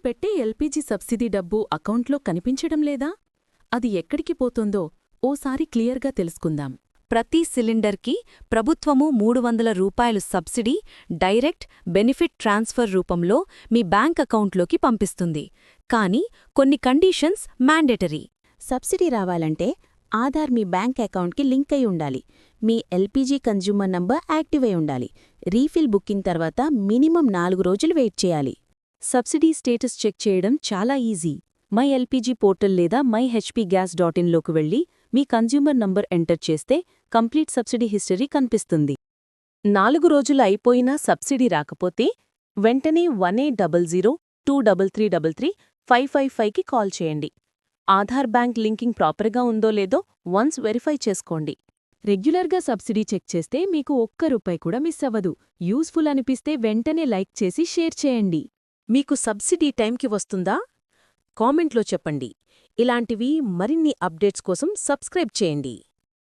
పెట్టే LPG subsidy డబ్బు అకౌంట్లో కనిపించడం లేదా? అది ఎక్కడికి పోతుందో ఓసారి క్లియర్గా తెలుసుకుందాం. ప్రతి సిలిండర్కి ప్రభుత్వము రూ300 సబ్సిడీ డైరెక్ట్ బెనిఫిట్ ట్రాన్స్ఫర్ రూపంలో మీ బ్యాంక్ అకౌంట్లోకి పంపిస్తుంది. కానీ కొన్ని కండీషన్స్ మ్యాండేటరీ. సబ్సిడీ రావాలంటే ఆధార్ మీ బ్యాంక్ అకౌంట్కి లింక్ అయి ఉండాలి. మీ ఎల్పీజీ కన్జ్యూమర్ నంబర్ యాక్టివ్ అయి ఉండాలి. రీఫిల్ బుకింగ్ తర్వాత మినిమం 4 రోజులు వెయిట్ చేయాలి. సబ్సిడీ స్టేటస్ చెక్ చేయడం చాలా ఈజీ. మై ఎల్పీజీ పోర్టల్ లేదా myhpgas.inలోకి వెళ్ళి మీ కన్జ్యూమర్ నంబర్ ఎంటర్ చేస్తే కంప్లీట్ సబ్సిడీ హిస్టరీ కనిపిస్తుంది. 4 రోజులు అయిపోయినా సబ్సిడీ రాకపోతే వెంటనే 1800-23333-555కి కాల్ చేయండి. ఆధార్ బ్యాంక్ లింకింగ్ ప్రాపర్గా ఉందో లేదో వన్స్ వెరిఫై చేసుకోండి. రెగ్యులర్గా సబ్సిడీ చెక్ చేస్తే మీకు ₹1 కూడా మిస్ అవ్వదు. యూస్ఫుల్ అనిపిస్తే వెంటనే లైక్ చేసి షేర్ చేయండి. మీకు సబ్సిడీ టైంకి వస్తుందా? కామెంట్లో చెప్పండి. ఇలాంటివి మరిన్ని అప్డేట్స్ కోసం సబ్స్క్రైబ్ చేయండి.